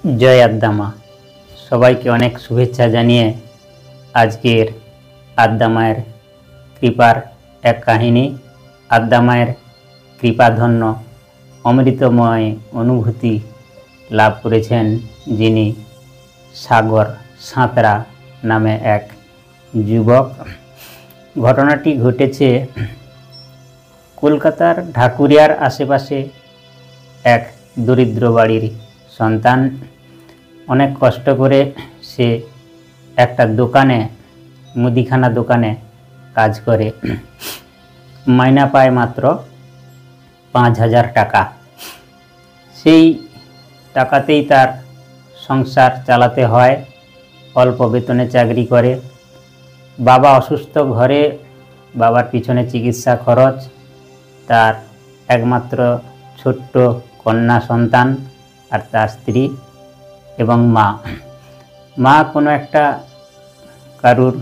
जय आद्दा मा सबाइके अनेक शुभेच्छा जानिए आजकेर आद्दा मायेर कृपार एक काहिनी आद्दा मायेर कृपाधन्य अमृतमय अनुभूति लाभ करेছেন जिनी सागर साँतरा नामे एक युवक। घटनाटी घटेছে कलकातार ढाकुरियार आशेपाशे एक दरिद्र बाड़ीर सन्तान अनेक कष्ट करे से एकटा दोकाने मुदिखाना दोकाने काज करे माइना पाय मात्र 5000 टाका। सेई टाकातेई तार संसार चालाते हय। अल्प बेतने चाकरी करे। बाबा असुस्थ घरे बाबार पिछने चिकित्सा खरच। तार एकमात्र छोट्ट कन्या सन्तान और तार स्त्री एवं मा कोनो एकटा कारुर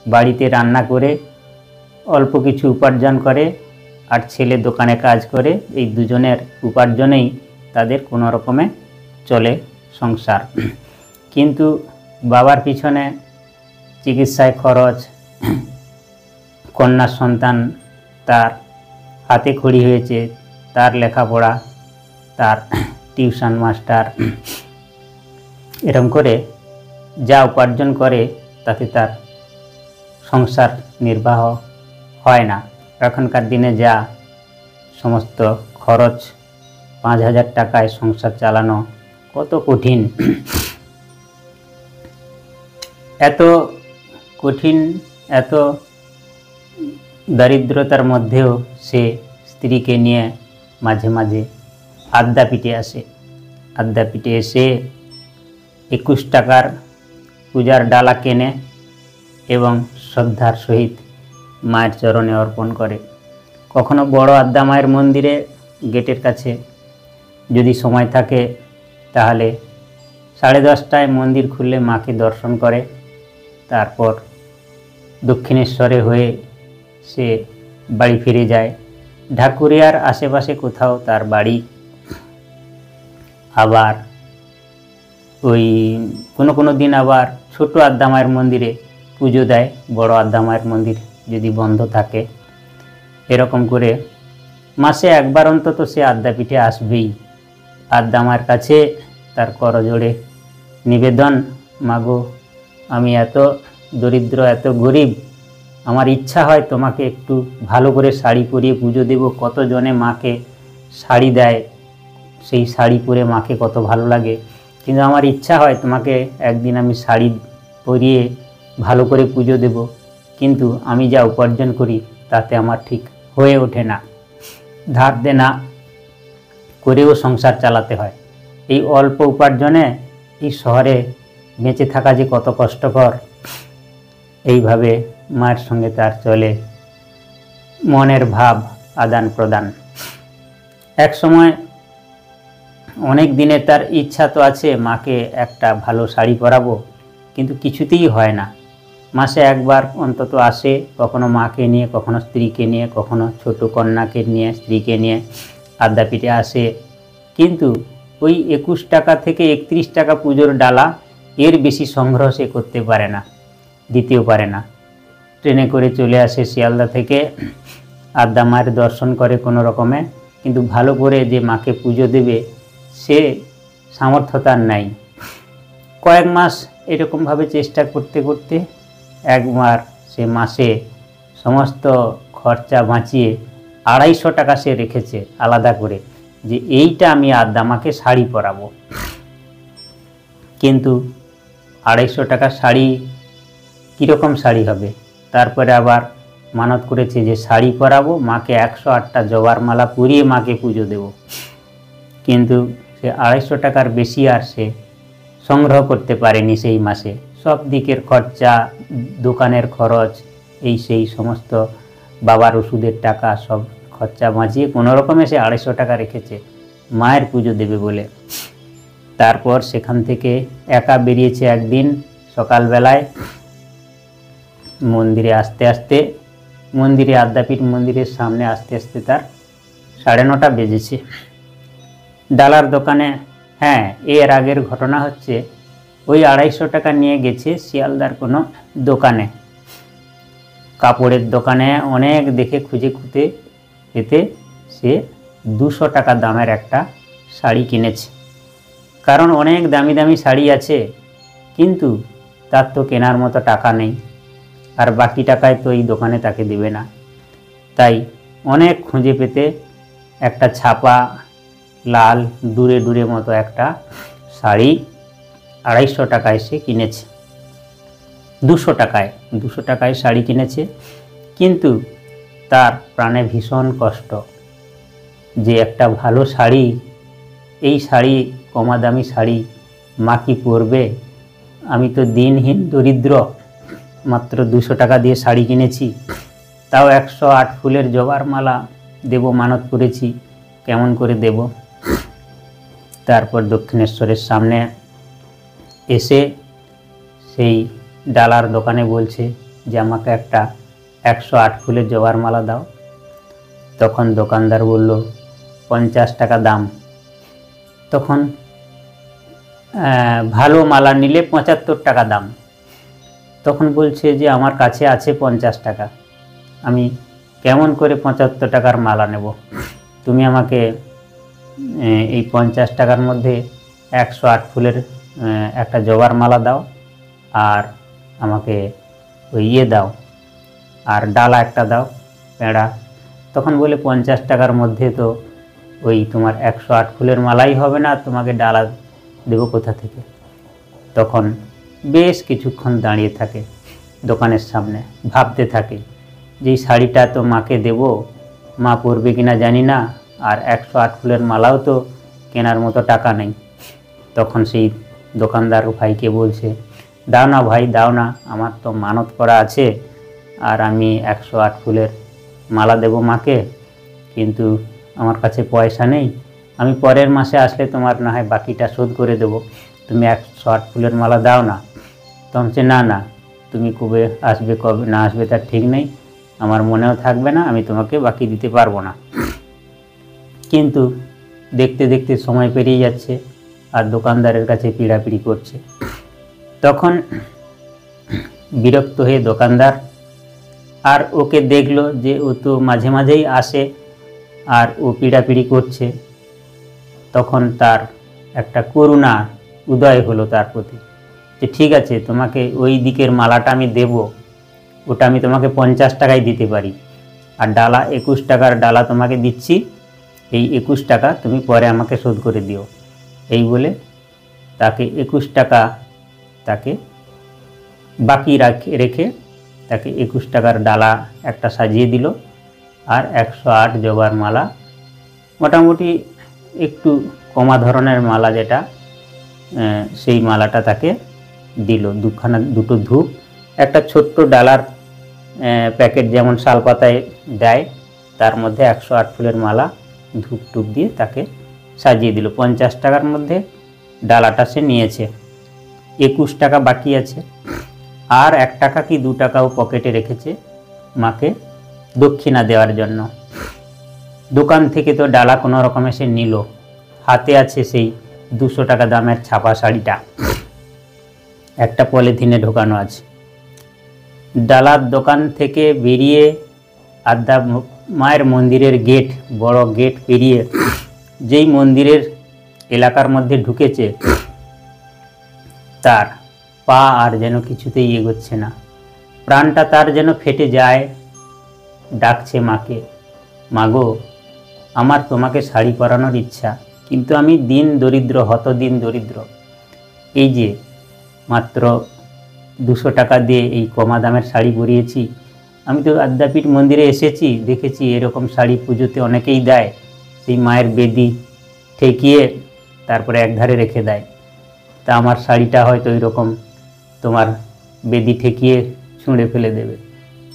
बाड़ीते रान्ना करे अल्प किछु उपार्जन करे और छेले दोकाने काज करे। এই দুজনের উপার্জনেই তাদের কোনো রকমে চলে সংসার। কিন্তু বাবার পিছনে চিকিৎসায় খরচ, কন্যা সন্তান তার হাতে খড়ি হয়েছে, তার লেখাপড়া, তার টিউশন মাস্টার, এরকম করে যা উপার্জন করে তাতে তার সংসার নির্বাহ হয় না। এখনকার দিনে যা সমস্ত খরচ 5000 টাকায় সংসার চালানো কত কঠিন। এত কঠিন এত দারিদ্রতার মধ্যেও সে স্ত্রীকে নিয়ে মাঝে মাঝে আদ্যাপীঠে আসে। আদ্যাপীঠে এসে 21 টাকার পূজার ডালা কেনে এবং শ্রদ্ধার সহিত মায়ের চরণে অর্পণ করে। কখনো বড় আদ্যা মায়ের মন্দিরে গেটের কাছে যদি সময় থাকে তাহলে 10:30টায় মন্দির খুললে মাকে দর্শন করে। তারপর দক্ষিণেশ্বরে হয়ে সে বাড়ি ফিরে যায়। ঢাকুরিয়ার আশেপাশে কোথাও তার বাড়ি। আবার ওই কোনো दिन আবার ছোট আদ্যা মায়ের মন্দিরে পুজো দেয়। বড় আদ্যা মায়ের মন্দির যদি বন্ধ থাকে এরকম করে মাসে একবার অন্তত সে আদ্যাপীঠে আসবেই। আদ্যা মায়ের কাছে তার করজোড়ে নিবেদন, মাগো আমি এত দরিদ্র এত গরিব, আমার ইচ্ছা হয় তোমাকে একটু ভালো করে শাড়ি পরিয়ে পুজো দেব। কতজনে মাকে শাড়ি দেয়, সেই শাড়ি পরে মাকে কত ভালো লাগে, কিন্তু আমার ইচ্ছা হয় তোমাকে একদিন আমি শাড়ি পরিয়ে ভালো করে পুজো দেব, কিন্তু আমি যা উপার্জন করি তাতে আমার ঠিক হয়ে ওঠে না। ধার দেনা করেও সংসার চালাতে হয়। এই অল্প উপার্জনে এই শহরে বেঁচে থাকা যে কত কষ্টকর। এইভাবে মায়ের সঙ্গে তার চলে মনের ভাব আদান প্রদান। এক সময় অনেক দিনে তার ইচ্ছা তো আছে মাকে একটা ভালো শাড়ি পরাবো, কিন্তু কিছুতেই হয় না। মাসে একবার অন্তত আসে, কখনো মাকে নিয়ে, কখনো স্ত্রীকে নিয়ে, কখনো ছোট কন্যাকে নিয়ে, স্ত্রীকে নিয়ে আদ্যাপীঠে আসে। কিন্তু ওই 21 টাকা থেকে 31 টাকা পুজোর ডালা এর বেশি সংগ্রহ সে করতে পারে না, দিতেও পারে না। ট্রেনে করে চলে আসে শিয়ালদা থেকে, আদ্যা মায়ের দর্শন করে কোনো রকমে, কিন্তু ভালো করে যে মাকে পুজো দেবে সে সামর্থ্য তার নাই। কয়েক মাস এরকমভাবে চেষ্টা করতে করতে একবার সে মাসে সমস্ত খরচা বাঁচিয়ে 250 টাকা সে রেখেছে আলাদা করে, যে এইটা আমি আদ্যা মাকে শাড়ি পরাবো। কিন্তু 250 টাকার শাড়ি কীরকম শাড়ি হবে? তারপরে আবার মানত করেছে যে শাড়ি পরাবো, মাকে 108টা জবার মালা পরিয়ে মাকে পুজো দেব। কিন্তু সে 250 টাকার বেশি আর সে সংগ্রহ করতে পারেনি সেই মাসে। সব দিকের খরচা, দোকানের খরচ, এই সেই সমস্ত বাবার ওষুধের টাকা সব খরচা বাঁচিয়ে কোনো রকমে সে 250 টাকা রেখেছে মায়ের পুজো দেবে বলে। তারপর সেখান থেকে একা বেরিয়েছে একদিন সকালবেলায়। মন্দিরে আসতে আসতে, মন্দিরে আদ্যাপীঠ মন্দিরের সামনে আসতে আসতে তার 9:30 বেজেছে। ডালার দোকানে হ্যাঁ, এর আগের ঘটনা হচ্ছে ওই 250 টাকা নিয়ে গেছে শিয়ালদার কোনো দোকানে, কাপড়ের দোকানে অনেক দেখে খুঁজে খুঁজে এতে সে 200 টাকা দামের একটা শাড়ি কিনেছে। কারণ অনেক দামি দামি শাড়ি আছে, কিন্তু তার তো কেনার মতো টাকা নেই, আর বাকি টাকায় তো এই দোকানে তাকে দেবে না। তাই অনেক খুঁজে পেতে একটা ছাপা লাল দূরে দূরে মতো একটা শাড়ি 250 টাকায় সে কিনেছে, 200 টাকায় শাড়ি কিনেছে। কিন্তু তার প্রাণে ভীষণ কষ্ট যে একটা ভালো শাড়ি, এই শাড়ি কমা দামি শাড়ি মা কি পরবে? আমি তো দিনহীন দরিদ্র, মাত্র 200 টাকা দিয়ে শাড়ি কিনেছি, তাও 108 ফুলের জবার মালা দেব মানত করেছি, কেমন করে দেব? তারপর দক্ষিণেশ্বরের সামনে এসে সেই ডালার দোকানে বলছে যে আমাকে একটা 108 ফুলের জবার মালা দাও। তখন দোকানদার বলল 50 টাকা দাম। তখন ভালো মালা নিলে 75 টাকা দাম। তখন বলছে যে আমার কাছে আছে 50 টাকা, আমি কেমন করে 75 টাকার মালা নেব? তুমি আমাকে এই 50 টাকার মধ্যে 108 ফুলের একটা জবার মালা দাও, আর আমাকে ওই দাও, আর ডালা একটা দাও, পেঁড়া। তখন বলে 50 টাকার মধ্যে তো ওই তোমার 108 ফুলের মালাই হবে না, তোমাকে ডালা দেবো কোথা থেকে? তখন বেশ কিছুক্ষণ দাঁড়িয়ে থাকে দোকানের সামনে, ভাবতে থাকে যে এই শাড়িটা তো মাকে দেব, মা পরবে কিনা জানি না, আর 108 ফুলের মালাও তো কেনার মতো টাকা নেই। তখন সেই দোকানদার ভাইকে বলছে, দাও না ভাই, দাও না, আমার তো মানত করা আছে, আর আমি 108 ফুলের মালা দেব মাকে, কিন্তু আমার কাছে পয়সা নেই, আমি পরের মাসে আসলে তোমার না হয় বাকিটা শোধ করে দেব, তুমি 108 ফুলের মালা দাও না। তখন সে না না, তুমি কবে আসবে, কবে না আসবে তার ঠিক নেই, আমার মনেও থাকবে না, আমি তোমাকে বাকি দিতে পারবো না। কিন্তু দেখতে দেখতে সময় পেরিয়ে যাচ্ছে, আর দোকানদারের কাছে পিড়াপিড়ি করছে। তখন বিরক্ত হয়ে দোকানদার আর ওকে দেখলো যে ও তো মাঝে মাঝেই আসে আর ও পিড়াপিড়ি করছে, তখন তার একটা করুণা উদয় হলো তার প্রতি, যে ঠিক আছে, তোমাকে ওই দিকের মালাটা আমি দেব, ওটা আমি তোমাকে 50 টাকায় দিতে পারি, আর ডালা 21 টাকার ডালা তোমাকে দিচ্ছি, এই 21 টাকা তুমি পরে আমাকে শোধ করে দিও। এই বলে তাকে 21 টাকা তাকে বাকি রেখে তাকে 21 টাকার ডালা একটা সাজিয়ে দিল, আর 108 জবার মালা, মোটামুটি একটু কমা ধরনের মালা যেটা, সেই মালাটা তাকে দিল। দুটো ধূপ, একটা ছোট্ট ডালার প্যাকেট যেমন শালপাতায় দেয়, তার মধ্যে 108 ফুলের মালা ধূপ টুপ দিয়ে তাকে সাজিয়ে দিল। 50 টাকার মধ্যে ডালাটা সে নিয়েছে, 21 টাকা বাকি আছে, আর 1 টাকা কি 2 টাকাও পকেটে রেখেছে মাকে দক্ষিণা দেওয়ার জন্য। দোকান থেকে তো ডালা কোনো রকমে সে নিল, হাতে আছে সেই 200 টাকা দামের ছাপা শাড়িটা, একটা পলিথিনে ঢোকানো আছে। ডালার দোকান থেকে বেরিয়ে আদ্যা মায়ের মন্দিরের গেট, বড় গেট পেরিয়ে যেই মন্দিরের এলাকার মধ্যে ঢুকেছে, তার পা আর যেন কিছুতেই এগোচ্ছে না, প্রাণটা তার যেন ফেটে যায়। ডাকছে মাকে, মাগো, আমার তোমাকে শাড়ি পরানোর ইচ্ছা, কিন্তু আমি দিন দরিদ্র, হতদিন দরিদ্র, এই যে মাত্র 200 টাকা দিয়ে এই কমা দামের শাড়ি পরিয়েছি। আমি তো আদ্যাপীঠ মন্দিরে এসেছি, দেখেছি এরকম শাড়ি পুজোতে অনেকেই দেয়, সেই মায়ের বেদি ঠেকিয়ে তারপরে একধারে রেখে দেয়, তা আমার শাড়িটা হয়তো ওই রকম তোমার বেদি ঠেকিয়ে ছুঁড়ে ফেলে দেবে।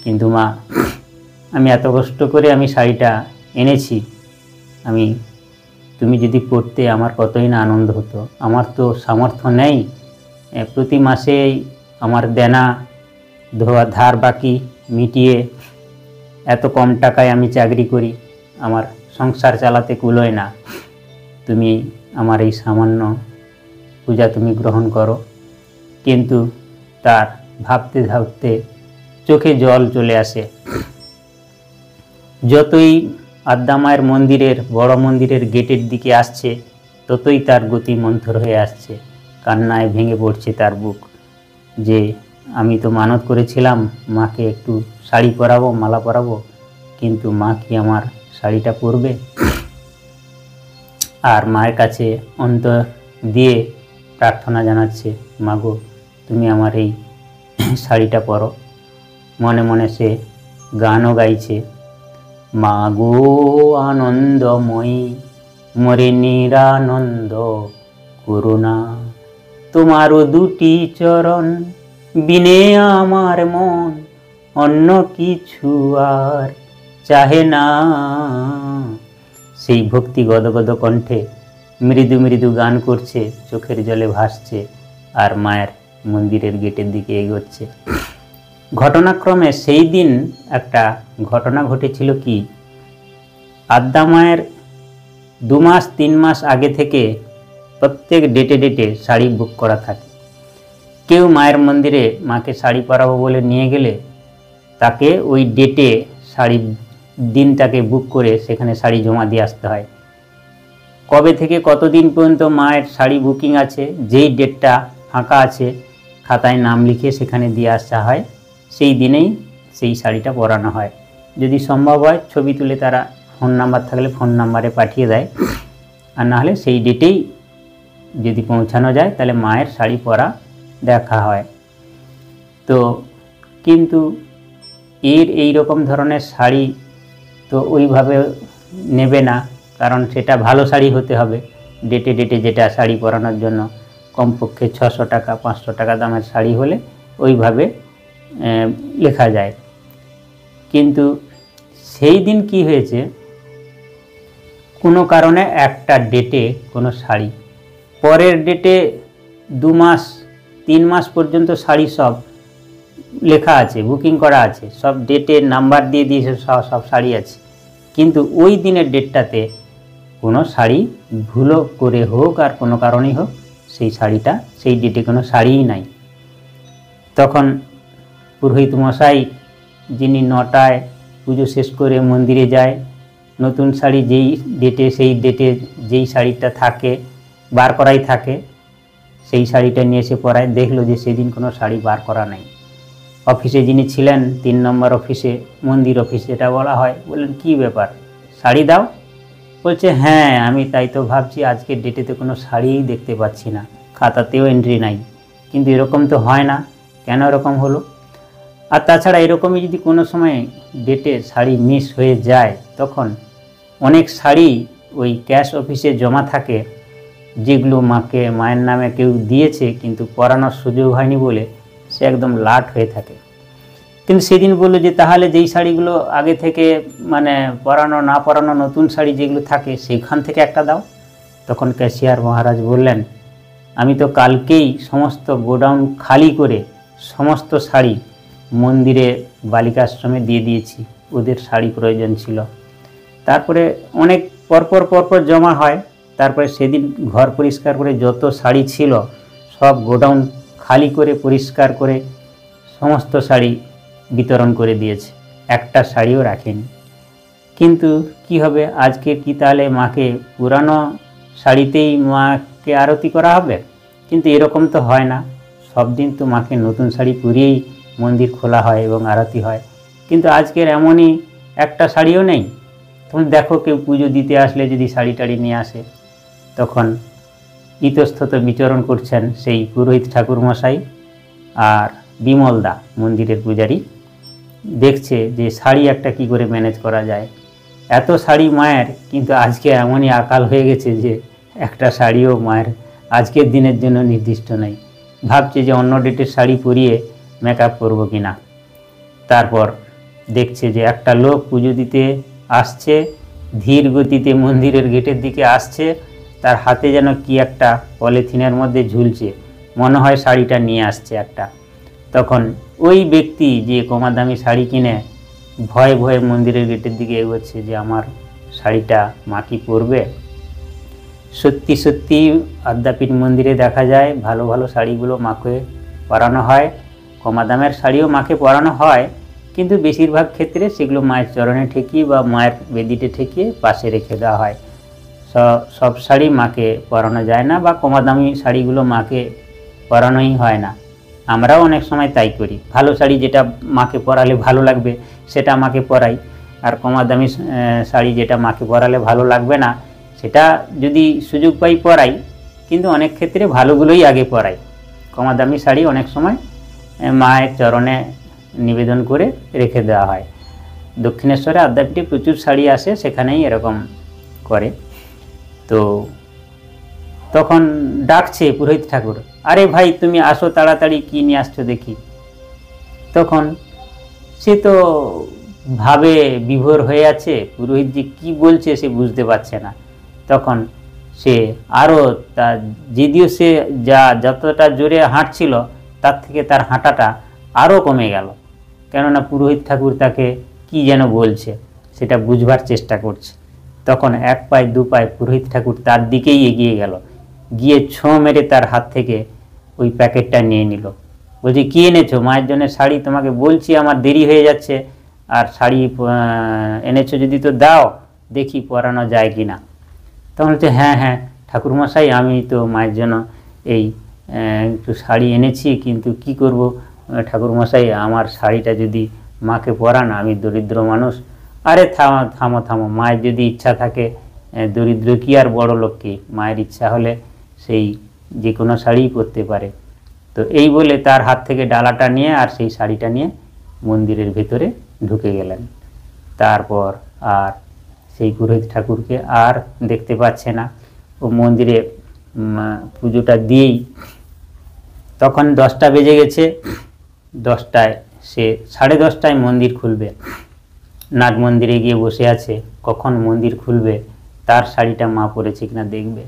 কিন্তু মা, আমি এত কষ্ট করে আমি শাড়িটা এনেছি, তুমি যদি পরতে আমার কতই না আনন্দ হতো। আমার তো সামর্থ্য নেই, প্রতি মাসেই আমার দেনা ধার বাকি মিটিয়ে এত কম টাকায় আমি চাকরি করি, আমার সংসার চালাতে কুলোয় না। তুমি আমার এই সামান্য পূজা তুমি গ্রহণ করো। কিন্তু তার ভাবতে ভাবতে চোখে জল চলে আসে। যতই আদ্যামায়ের মন্দিরের বড় মন্দিরের গেটের দিকে আসছে ততই তার গতি মন্থর হয়ে আসছে। কান্নায় ভেঙে পড়ছে তার বুক, যে আমি তো মানত করেছিলাম মাকে একটু শাড়ি পরাবো, মালা পরাবো, কিন্তু মা কি আমার শাড়িটা পরবে? আর মায়ের কাছে অন্তর দিয়ে প্রার্থনা জানাচ্ছে, মাগো তুমি আমার এই শাড়িটা পরো। মনে মনে সে গানও গাইছে, মাগো আনন্দময়ী মরে নিরানন্দ করুণা, তোমারও দুটি চরণ বিনে আমার মন অন্য কিছু আর চাহে না। সেই ভক্তি গদগদ কণ্ঠে মৃদু মৃদু গান করছে, চোখের জলে ভাসছে, আর মায়ের মন্দিরের গেটের দিকে এগোচ্ছে। ঘটনাক্রমে সেই দিন একটা ঘটনা ঘটেছিল কি, আদ্যামায়ের 2 মাস 3 মাস আগে থেকে প্রত্যেক ডেটে ডেটে শাড়ি বুক করা থাকে। কেউ মায়ের মন্দিরে মাকে শাড়ি পরাবো বলে নিয়ে গেলে তাকে ওই ডেটে শাড়ি দিনটাকে বুক করে সেখানে শাড়ি জমা দিয়ে আসতে হয়। কবে থেকে কতদিন পর্যন্ত মায়ের শাড়ি বুকিং আছে, যেই ডেটটা ফাঁকা আছে খাতায় নাম লিখে সেখানে দিয়ে আসা হয়, সেই দিনেই সেই শাড়িটা পরানো হয়। যদি সম্ভব হয় ছবি তুলে তারা ফোন নাম্বার থাকলে ফোন নাম্বারে পাঠিয়ে দেয়, আর নাহলে সেই ডেটেই যদি পৌঁছানো যায় তাহলে মায়ের শাড়ি পরা দেখা হয়। তো কিন্তু এই রকম ধরনের শাড়ি তো ওইভাবে নেবে না, কারণ সেটা ভালো শাড়ি হতে হবে। ডেটে ডেটে যেটা শাড়ি পরানোর জন্য কমপক্ষে 600 টাকা 500 টাকা দামের শাড়ি হলে ওইভাবে লেখা যায়। কিন্তু সেই দিন কি হয়েছে, কোনো কারণে একটা ডেটে কোনো শাড়ি, পরের ডেটে 2 মাস 3 মাস পর্যন্ত শাড়ি সব লেখা আছে, বুকিং করা আছে, সব ডেটে নাম্বার দিয়ে দিয়েছে, সব শাড়ি আছে, কিন্তু ওই দিনের ডেটটাতে কোনো শাড়ি ভুল করে হোক আর কোনো কারণেই হোক সেই শাড়িটা সেই ডেটে কোনো শাড়িই নাই। তখন পুরোহিত মশাই, যিনি 9টায় পুজো শেষ করে মন্দিরে যায়, নতুন শাড়ি যেই ডেটে সেই ডেটে যেই শাড়িটা থাকে বার করাই থাকে, সেই শাড়িটা নিয়ে এসে পরায়। দেখলো যে সেদিন কোনো শাড়ি বার করা নাই। অফিসে যিনি ছিলেন 3 নম্বর অফিসে, মন্দির অফিসে এটা বলা হয়, বললেন কি ব্যাপার শাড়ি দাও? বলছে হ্যাঁ আমি তাই তো ভাবছি, আজকের ডেটেতে কোনো শাড়িই দেখতে পাচ্ছি না, খাতাতেও এন্ট্রি নাই, কিন্তু এরকম তো হয় না, কেন এরকম হলো? আর তাছাড়া এরকমই যদি কোনো সময় ডেটে শাড়ি মিস হয়ে যায়, তখন অনেক শাড়ি ওই ক্যাশ অফিসে জমা থাকে, যেগুলো মায়ের নামে কেউ দিয়েছে কিন্তু পরানোর সুযোগ হয়নি বলে সে একদম লাট হয়ে থাকে। কিন্তু সেদিন বললো যে তাহলে যেই শাড়িগুলো আগে থেকে মানে পরানো না পরানো নতুন শাড়ি যেগুলো থাকে সেইখান থেকে একটা দাও। তখন ক্যাশিয়ার মহারাজ বললেন, আমি তো কালকেই সমস্ত গোডাউন খালি করে সমস্ত শাড়ি মন্দিরে বালিকাশ্রমে দিয়ে দিয়েছি, ওদের শাড়ি প্রয়োজন ছিল। তারপরে অনেক পরপর জমা হয়। তারপরে সেদিন ঘর পরিষ্কার করে যত শাড়ি ছিল সব গোডাউন খালি করে পরিষ্কার করে সমস্ত শাড়ি বিতরণ করে দিয়েছে, একটা শাড়িও রাখেনি। কিন্তু কি হবে, আজকে কি তাহলে মাকে পুরানো শাড়িতেই মাকে আরতি করা হবে? কিন্তু এরকম তো হয় না, সব দিন তো মাকে নতুন শাড়ি পরিয়েই মন্দির খোলা হয় এবং আরতি হয়। কিন্তু আজকের এমনই একটা শাড়িও নেই। তখন দেখো কেউ পুজো দিতে আসলে যদি শাড়ি টাড়ি নিয়ে আসে, তখন ইতস্তত বিচরণ করছেন সেই পুরোহিত ঠাকুরমশাই আর বিমলদা মন্দিরের পূজারী, দেখছে যে শাড়ি একটা কি করে ম্যানেজ করা যায়। এত শাড়ি মায়ের, কিন্তু আজকে এমনই আকাল হয়ে গেছে যে একটা শাড়িও মায়ের আজকের দিনের জন্য নির্দিষ্ট নেই। ভাবছে যে অন্য ডেটের শাড়ি পরিয়ে মেকআপ করবো কিনা। তারপর দেখছে যে একটা লোক পুজো দিতে আসছে, ধীর গতিতে মন্দিরের গেটের দিকে আসছে, তার হাতে যেন কি একটা পলিথিনের মধ্যে ঝুলছে, মনে হয় শাড়িটা নিয়ে আসছে একটা। তখন ওই ব্যক্তি যে কমা দামি শাড়ি কিনে ভয়ে ভয়ে মন্দিরের গেটের দিকে এগোচ্ছে যে আমার শাড়িটা মা কি পরবে। সত্যি সত্যি আদ্যাপীঠ মন্দিরে দেখা যায় ভালো ভালো শাড়িগুলো মাকে পরানো হয়, কমা দামের শাড়িও মাকে পরানো হয়, কিন্তু বেশিরভাগ ক্ষেত্রে সেগুলো মায়ের চরণে ঠেকিয়ে বা মায়ের বেদিতে ঠেকিয়ে পাশে রেখে দেওয়া হয়। সব শাড়ি মাকে পরানো যায় না, বা কমা দামি শাড়িগুলো মাকে পরানোই হয় না। আমরাও অনেক সময় তাই করি, ভালো শাড়ি যেটা মাকে পরালে ভালো লাগবে সেটা মাকে পরাই, আর কমা দামি শাড়ি যেটা মাকে পরালে ভালো লাগবে না সেটা যদি সুযোগ পাই পরাই, কিন্তু অনেক ক্ষেত্রে ভালোগুলোই আগে পরাই। কমা দামি শাড়ি অনেক সময় মায়ের চরণে নিবেদন করে রেখে দেওয়া হয়। দক্ষিণেশ্বরে আদ্যাপীঠে প্রচুর শাড়ি আসে, সেখানেই এরকম করে। তো তখন ডাকছে পুরোহিত ঠাকুর, আরে ভাই তুমি আসো তাড়াতাড়ি, কি নিয়ে আসছো দেখি। তখন সে তো ভাবে বিভোর হয়ে আছে, পুরোহিত যে কী বলছে সে বুঝতে পারছে না। তখন সে আরও যদিও সে যতটা জোরে হাঁটছিল তার থেকে তার হাঁটাটা আরও কমে গেল, কেননা পুরোহিত ঠাকুর তাকে কি যেন বলছে সেটা বুঝবার চেষ্টা করছে। তখন এক পায়ে দু পায়ে পুরোহিত ঠাকুর তার দিকেই এগিয়ে গেল, গিয়ে ছোঁ মেরে তার হাত থেকে ওই প্যাকেটটা নিয়ে নিল। বলছি, কী এনেছো? মায়ের জন্য শাড়ি, তোমাকে বলছি আমার দেরি হয়ে যাচ্ছে, আর শাড়ি এনেছো যদি তো দাও, দেখি পরানো যায় কি না। তখন বলছে, হ্যাঁ হ্যাঁ ঠাকুরমশাই, আমি তো মায়ের জন্য এই একটু শাড়ি এনেছি, কিন্তু কি করব ঠাকুরমশাই, আমার শাড়িটা যদি মাকে পরান, আমি দরিদ্র মানুষ। আরে থামো থামো থামো, মায়ের যদি ইচ্ছা থাকে, দরিদ্র কি আর বড় লোক কি, মায়ের ইচ্ছা হলে সেই যে কোনো শাড়িই পরতে পারে। তো এই বলে তার হাত থেকে ডালাটা নিয়ে আর সেই শাড়িটা নিয়ে মন্দিরের ভেতরে ঢুকে গেলেন। তারপর আর সেই পুরোহিত ঠাকুরকে আর দেখতে পাচ্ছে না। ও মন্দিরে পুজোটা দিয়েই তখন 10টা বেজে গেছে। 10টায় সে 10:30টায় মন্দির খুলবে, নাট মন্দিরে গিয়ে বসে আছে, কখন মন্দির খুলবে, তার শাড়িটা মা পরেছে কিনা দেখবে।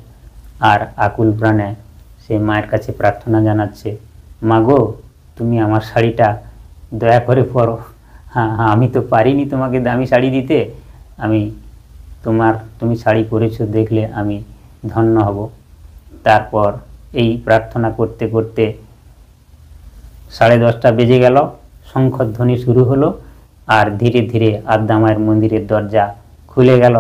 আর আকুল প্রাণে সে মায়ের কাছে প্রার্থনা জানাচ্ছে, মা গো, তুমি আমার শাড়িটা দয়া করে পরো। হ্যাঁ হ্যাঁ, আমি তো পারিনি তোমাকে দামি শাড়ি দিতে, তুমি শাড়ি পরেছো দেখলে আমি ধন্য হব। তারপর এই প্রার্থনা করতে করতে 10:30টা বেজে গেল, শঙ্খধ্বনি শুরু হলো, আর ধীরে ধীরে আদ্যামায়ের মন্দিরের দরজা খুলে গেল।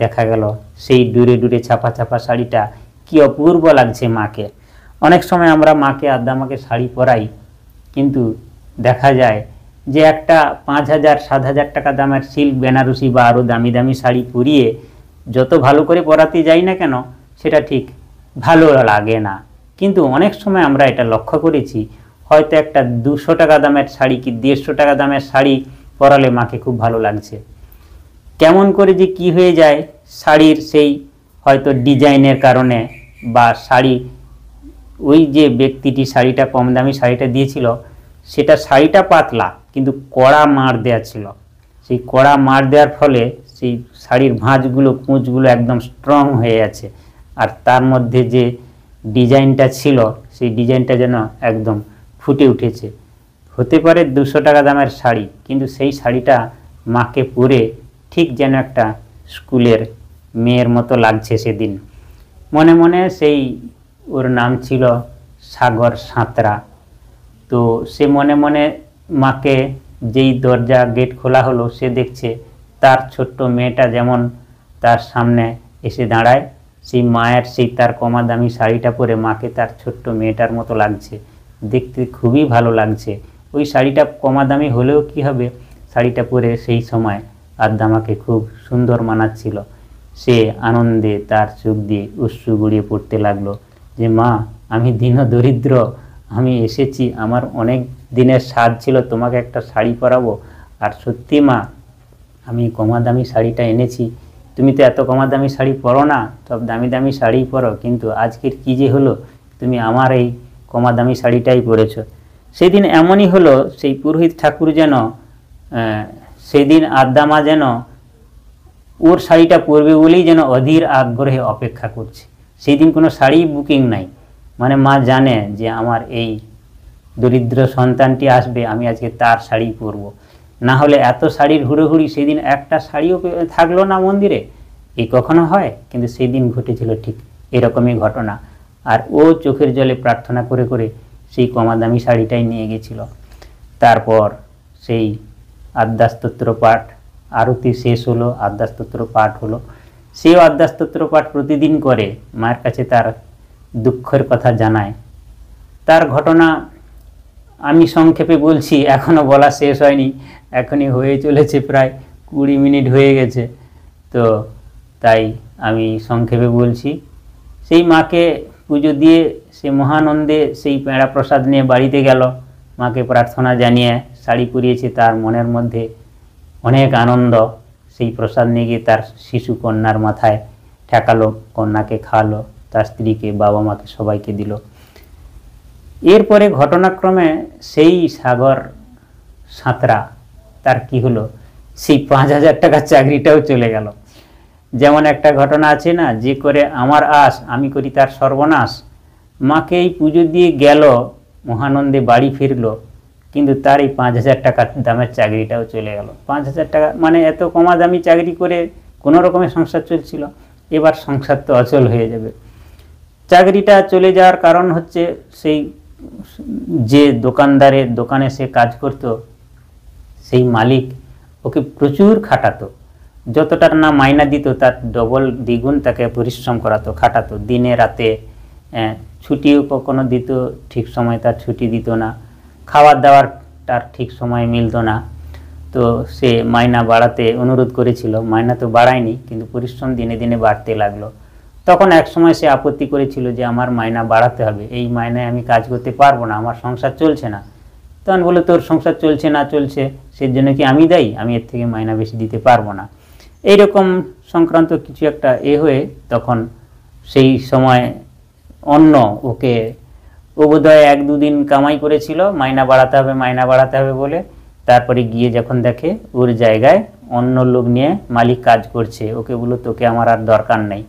দেখা গেল সেই দূরে দূরে ছাপা ছাপা শাড়িটা কি অপূর্ব লাগছে মাকে। অনেক সময় আমরা মাকে আদ্যামাকে শাড়ি পরাই, কিন্তু দেখা যায় যে একটা 5,000 7,000 টাকা দামের সিল্ক বেনারসি বা আরও দামি দামি শাড়ি পরিয়ে যত ভালো করে পরাতে যাই না কেন, সেটা ঠিক ভালো লাগে না। কিন্তু অনেক সময় আমরা এটা লক্ষ্য করেছি, হয়তো একটা 200 টাকা দামের শাড়ি কি 150 টাকা দামের শাড়ি পরালে মাকে খুব ভালো লাগছে। কেমন করে যে কি হয়ে যায়, শাড়ির সেই হয়তো ডিজাইনের কারণে, বা শাড়ি ওই যে ব্যক্তিটি শাড়িটা কম দামি শাড়িটা দিয়েছিল, সেটা শাড়িটা পাতলা কিন্তু কড়া মার দেওয়া ছিল। সেই কড়া মার দেওয়ার ফলে সেই শাড়ির ভাঁজগুলো কুঁচগুলো একদম স্ট্রং হয়ে আছে, আর তার মধ্যে যে ডিজাইনটা ছিল সেই ডিজাইনটা যেন একদম ফুটে উঠেছে। হতে পারে 200 টাকা দামের শাড়ি, কিন্তু সেই শাড়িটা মাকে পরে ঠিক যেন একটা স্কুলের মেয়ের মতো লাগছে সেদিন। মনে মনে সেই, ওর নাম ছিল সাগর সাঁতরা। তো সে মনে মনে মাকে, যেই দরজা গেট খোলা হলো, সে দেখছে তার ছোট্ট মেয়েটা যেমন তার সামনে এসে দাঁড়ায়, সেই মায়ের সেই তার কমা দামি শাড়িটা পরে মাকে তার ছোট্ট মেয়েটার মতো লাগছে, দেখতে খুবই ভালো লাগছে। ওই শাড়িটা কমা দামি হলেও কি হবে, শাড়িটা পরে সেই সময় আদ্যামাকে খুব সুন্দর মানাচ্ছিল। সে আনন্দে তার চোখ দিয়ে অশ্রু গড়িয়ে পড়তে লাগলো যে, মা, আমি দীন দরিদ্র, আমি এসেছি, আমার অনেক দিনের স্বাদ ছিল তোমাকে একটা শাড়ি পরাবো, আর সত্যি মা, আমি কমা দামি শাড়িটা এনেছি। তুমি তো এত কমা দামি শাড়ি পরো না, সব দামি দামি শাড়ি পরো, কিন্তু আজকের কী যে হলো, তুমি আমার এই কমা দামি শাড়িটাই পরেছ। সেদিন এমনই হলো, সেই পুরোহিত ঠাকুর যেন সেদিন আদ্যামা যেন ওর শাড়িটা পরবে বলেই যেন অধীর আগ্রহে অপেক্ষা করছে। সেই দিন কোনো শাড়ি বুকিং নাই, মানে মা জানে যে আমার এই দরিদ্র সন্তানটি আসবে, আমি আজকে তার শাড়ি পরবো। না হলে এত শাড়ির হুড়োহুড়ি, সেদিন একটা শাড়িও থাকলো না মন্দিরে, এই কখনো হয়? কিন্তু সেই দিন ঘটেছিল ঠিক এরকমই ঘটনা। আর ও চোখের জলে প্রার্থনা করে করে সেই কমা দামি শাড়িটাই নিয়ে গেছিল। তারপর সেই আদ্যাস্তোত্র পাঠ, আরতি শেষ হলো, আদ্যাস্তোত্র পাঠ হলো। সেও আদ্যাস্তোত্র পাঠ প্রতিদিন করে মায়ের কাছে তার দুঃখের কথা জানায়। তার ঘটনা আমি সংক্ষেপে বলছি, এখনো বলা শেষ হয়নি, এখনই হয়ে চলেছে, প্রায় 20 মিনিট হয়ে গেছে। তো তাই আমি সংক্ষেপে বলছি। সেই মাকে পুজো দিয়ে সে মহানন্দে সেই পেঁড়া প্রসাদ নিয়ে বাড়িতে গেল। মাকে প্রার্থনা জানিয়ে শাড়ি পরিয়েছে, তার মনের মধ্যে অনেক আনন্দ। সেই প্রসাদ নিয়ে গিয়ে তার শিশু কন্যার মাথায় ঠেকালো, কন্যাকে খাওয়ালো, তার স্ত্রীকে, বাবা মাকে সবাইকে দিল। এরপরে ঘটনাক্রমে সেই সাগর সাঁতরা তার কি হলো, সেই 5,000 টাকার চাকরিটাও চলে গেল। যেমন একটা ঘটনা আছে না, যে করে আমার আশ আমি করি তার সর্বনাশ। মাকে এই পুজো দিয়ে গেল, মহানন্দে বাড়ি ফিরলো, কিন্তু তার এই 5,000 টাকার দামের চাকরিটাও চলে গেল। 5,000 টাকা মানে এত কমা দামি চাকরি করে কোনো রকমের সংসার চলছিল, এবার সংসার তো অচল হয়ে যাবে। চাকরিটা চলে যাওয়ার কারণ হচ্ছে সেই যে দোকানদারের দোকানে সে কাজ করত, সেই মালিক ওকে প্রচুর খাটাতো। যতটা না মাইনা দিত তার ডবল দ্বিগুণ তাকে পরিশ্রম করাতো, খাটাতো, দিনে রাতে। ছুটিও কখনো দিত, ঠিক সময় তার ছুটি দিত না। খাবার দাবার তার ঠিক সময় মিলত না। তো সে মাইনা বাড়াতে অনুরোধ করেছিল, মাইনা তো বাড়ায়নি, কিন্তু পরিশ্রম দিনে দিনে বাড়তে লাগলো। তখন এক সময় সে আপত্তি করেছিল যে আমার মাইনা বাড়াতে হবে, এই মাইনায় আমি কাজ করতে পারবো না, আমার সংসার চলছে না। তখন বলে, তোর সংসার চলছে না চলছে সেজন্য কি আমি দায়ী? আমি এর থেকে মাইনা বেশি দিতে পারবো না। এইরকম সংক্রান্ত কিছু একটা হয়ে তখন সেই সময় অন্য ওকে, ও বোধহয় 1-2 দিন কামাই করেছিল, মাইনা বাড়াতে হবে বলে। তারপরে গিয়ে যখন দেখে ওর জায়গায় অন্য লোক নিয়ে মালিক কাজ করছে, ওকে বলল তোকে আমার আর দরকার নেই।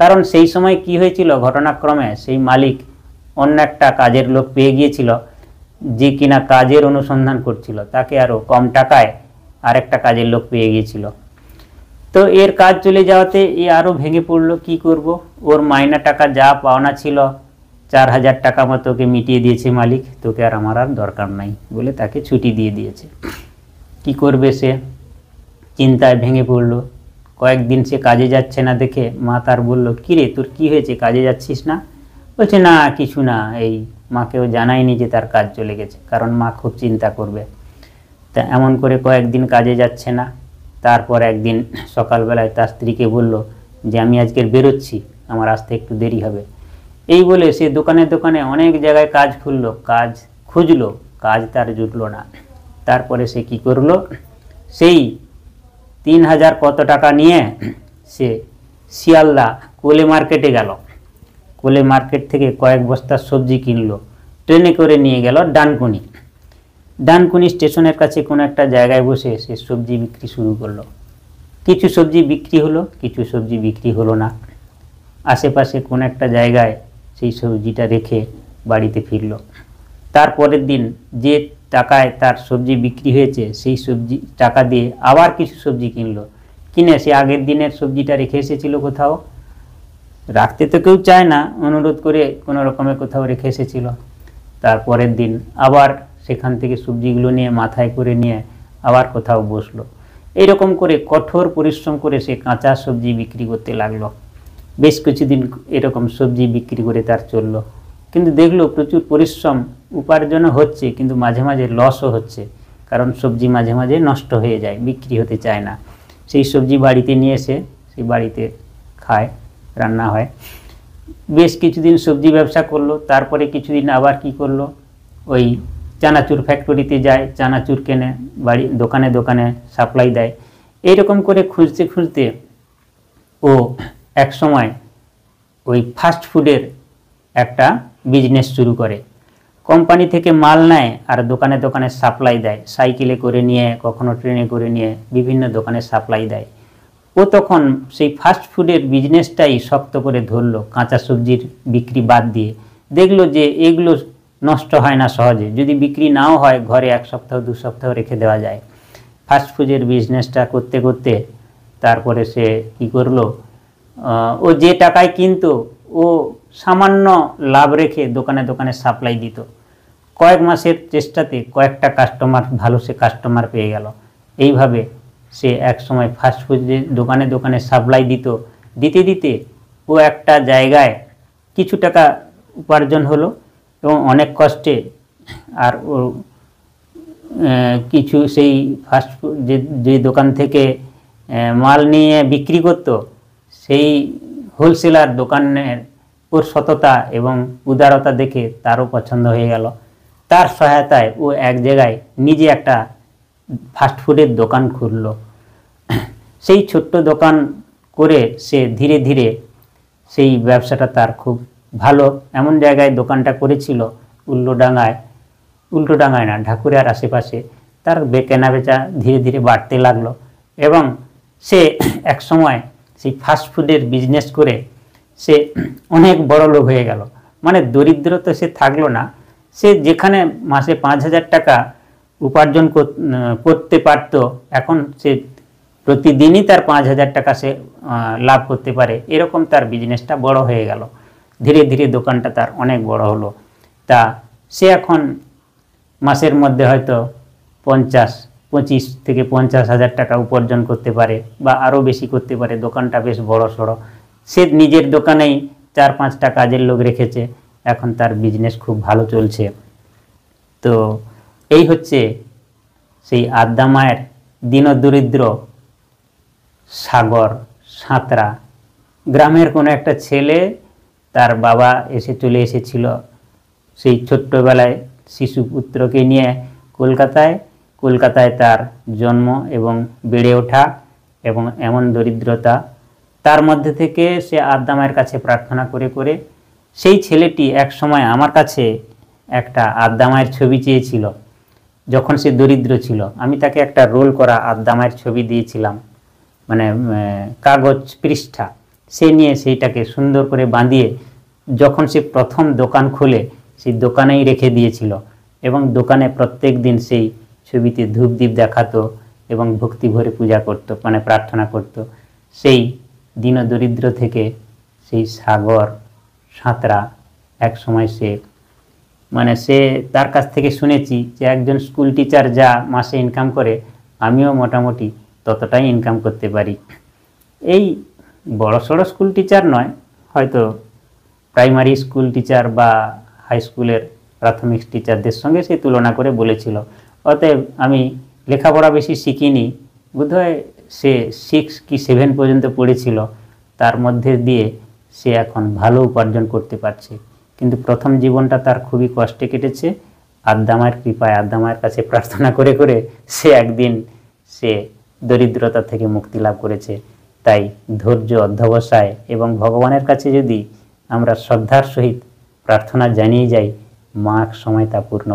কারণ সেই সময় কি হয়েছিল, ঘটনাক্রমে সেই মালিক অন্য একটা কাজের লোক পেয়ে গিয়েছিল, যে কিনা কাজের অনুসন্ধান করছিল, তাকে আরও কম টাকায় আরেকটা কাজের লোক পেয়ে গিয়েছিল। তো এর কাজ চলে যাওয়াতে এ আরও ভেঙে পড়লো, কি করব। ওর মাইনা টাকা যা পাওনা ছিল 4,000 টাকা মতো ওকে মিটিয়ে দিয়েছে মালিক, তোকে আর আমার আর দরকার নাই বলে তাকে ছুটি দিয়ে দিয়েছে। কি করবে সে, চিন্তায় ভেঙে পড়লো। কয়েকদিন সে কাজে যাচ্ছে না দেখে মা তার বলল, কিরে তোর কি হয়েছে, কাজে যাচ্ছিস না? বলছে, না কিছু না, এই মাকেও জানায়নি যে তার কাজ চলে গেছে, কারণ মা খুব চিন্তা করবে। তা এমন করে কয়েকদিন কাজে যাচ্ছে না। তারপর একদিন সকালবেলায় তার স্ত্রীকে বলল যে আমি আজকের বেরোচ্ছি, আমার আসতে একটু দেরি হবে। এই বলে সে দোকানে দোকানে অনেক জায়গায় কাজ খুঁজলো, কাজ তার জুটলো না। তারপরে সে কি করলো, সেই 3,000 কত টাকা নিয়ে সে শিয়ালদা কোলে মার্কেটে গেল। কোলে মার্কেট থেকে কয়েক বস্তা সবজি কিনলো, ট্রেনে করে নিয়ে গেল ডানকুনি স্টেশনের কাছে কোনো একটা জায়গায় বসে সে সবজি বিক্রি শুরু করলো। কিছু সবজি বিক্রি হলো, কিছু সবজি বিক্রি হলো না। আশেপাশে কোনো একটা জায়গায় সেই সবজিটা রেখে বাড়িতে ফিরল। তারপরের দিন যে টাকায় তার সবজি বিক্রি হয়েছে সেই সবজি টাকা দিয়ে আবার কিছু সবজি কিনে সে আগের দিনের সবজিটা রেখে এসেছিল কোথাও, রাখতে তো কেউ চায় না, অনুরোধ করে কোনো রকমে কোথাও রেখে এসেছিল। তারপরের দিন আবার সেখান থেকে সবজিগুলো নিয়ে মাথায় করে নিয়ে আবার কোথাও বসলো। এইরকম করে কঠোর পরিশ্রম করে সে কাঁচা সবজি বিক্রি করতে লাগলো। বেশ কিছুদিন এরকম সবজি বিক্রি করে তার চললো, কিন্তু দেখলো প্রচুর পরিশ্রম, উপার্জনও হচ্ছে, কিন্তু মাঝে মাঝে লসও হচ্ছে, কারণ সবজি মাঝে মাঝে নষ্ট হয়ে যায়, বিক্রি হতে চায় না। সেই সবজি বাড়িতে নিয়ে এসে সেই বাড়িতে খায়, রান্না হয়। বেশ কিছুদিন সবজি ব্যবসা করলো। তারপরে কিছুদিন আবার কি করলো, ওই চানাচুর ফ্যাক্টরিতে যায়, চানাচুর কেনে, বাড়ি দোকানে দোকানে সাপ্লাই দেয়। এইরকম করে খুঁজতে খুঁজতে ও এক সময় ওই ফাস্ট ফুডের একটা বিজনেস শুরু করে। কোম্পানি থেকে মাল নেয় আর দোকানে দোকানে সাপ্লাই দেয়, সাইকেলে করে নিয়ে, কখনো ট্রেনে করে নিয়ে বিভিন্ন দোকানে সাপ্লাই দেয়। ও তখন সেই ফাস্ট ফুডের বিজনেসটাই শক্ত করে ধরলো, কাঁচা সবজির বিক্রি বাদ দিয়ে। দেখলো যে এগুলো নষ্ট হয় না সহজে, যদি বিক্রি নাও হয় ঘরে 1 সপ্তাহ 2 সপ্তাহ রেখে দেওয়া যায়। ফাস্ট ফুডের বিজনেসটা করতে করতে তারপরে সে কি করলো, ও যে টাকায় কিনতো ও সামান্য লাভ রেখে দোকানে দোকানে সাপ্লাই দিত। কয়েক মাসের চেষ্টাতে কয়েকটা কাস্টমার, ভালো সে কাস্টমার পেয়ে গেল। এইভাবে সে এক সময় ফাস্টফুডের দোকানে দোকানে সাপ্লাই দিত। দিতে দিতে ও একটা জায়গায় কিছু টাকা উপার্জন হলো এবং অনেক কষ্টে, আর ও কিছু সেই ফাস্টফুড যে দোকান থেকে মাল নিয়ে বিক্রি করত, সেই হোলসেলার দোকানের ওর সততা এবং উদারতা দেখে তারও পছন্দ হয়ে গেল। তার সহায়তায় ও এক জায়গায় নিজে একটা ফাস্টফুডের দোকান খুলল। সেই ছোট্ট দোকান করে সে ধীরে ধীরে সেই ব্যবসাটা তার খুব ভালো, এমন জায়গায় দোকানটা করেছিল উল্টোডাঙায় না, ঢাকুরিয়ার আশেপাশে। তার কেনাবেচা ধীরে ধীরে বাড়তে লাগলো এবং সে এক সময় সেই ফাস্টফুডের বিজনেস করে সে অনেক বড় লোক হয়ে গেল। মানে দরিদ্র তো সে থাকলো না, সে যেখানে মাসে 5,000 টাকা উপার্জন করতে পারত, এখন সে প্রতিদিনই তার 5,000 টাকা সে লাভ করতে পারে। এরকম তার বিজনেসটা বড় হয়ে গেল। ধীরে ধীরে দোকানটা তার অনেক বড় হলো। তা সে এখন মাসের মধ্যে হয়তো 25 থেকে 50,000 টাকা উপার্জন করতে পারে বা আরও বেশি করতে পারে। দোকানটা বেশ বড় সড়ো। সে নিজের দোকানেই 4-5টা কাজের লোক রেখেছে। এখন তার বিজনেস খুব ভালো চলছে। তো এই হচ্ছে সেই আদ্যা মায়ের দীনদরিদ্র সাগর সাঁতরা। গ্রামের কোনো একটা ছেলে, তার বাবা চলে এসেছিল সেই ছোট্টবেলায় শিশুপুত্রকে নিয়ে কলকাতায় তার জন্ম এবং বেড়ে ওঠা, এবং এমন দরিদ্রতা তার মধ্যে থেকে সে আদ্যা মায়ের কাছে প্রার্থনা করে করে সেই ছেলেটি এক সময় আমার কাছে একটা আদ্যা মায়ের ছবি চেয়েছিল। যখন সে দরিদ্র ছিল, আমি তাকে একটা রোল করা আদ্যা মায়ের ছবি দিয়েছিলাম, মানে কাগজ পৃষ্ঠা। সে নিয়ে সেইটাকে সুন্দর করে বাঁধিয়ে যখন সে প্রথম দোকান খোলে, সেই দোকানেই রেখে দিয়েছিল এবং দোকানে প্রত্যেক দিন সেই ছবিতে ধূপ দ্বীপ দেখাতো এবং ভক্তি ভরে পূজা করত, মানে প্রার্থনা করত। সেই দীনদরিদ্র থেকে সেই সাগর সাঁতরা এক সময় সে তার কাছ থেকে শুনেছি যে একজন স্কুল টিচার যা মাসে ইনকাম করে, আমিও মোটামুটি ততটাই ইনকাম করতে পারি। এই বড় সড়ো স্কুল টিচার নয়, হয়তো প্রাইমারি স্কুল টিচার বা হাই স্কুলের প্রাথমিক টিচারদের সঙ্গে সে তুলনা করে বলেছিল। অতএব আমি লেখাপড়া বেশি শিখিনি, বোধহয় সে 6 কি 7 পর্যন্ত পড়েছিল। তার মধ্যে দিয়ে সে এখন ভালো উপার্জন করতে পারছে। কিন্তু প্রথম জীবনটা তার খুবই কষ্টে কেটেছে। আদ্যা মায়ের কৃপায়, আদ্যা মায়ের কাছে প্রার্থনা করে করে সে একদিন সে দরিদ্রতা থেকে মুক্তি লাভ করেছে। তাই ধৈর্য, অধ্যবসায় এবং ভগবানের কাছে যদি আমরা শ্রদ্ধার সহিত প্রার্থনা জানিয়ে যাই, মা এক সময় তা পূর্ণ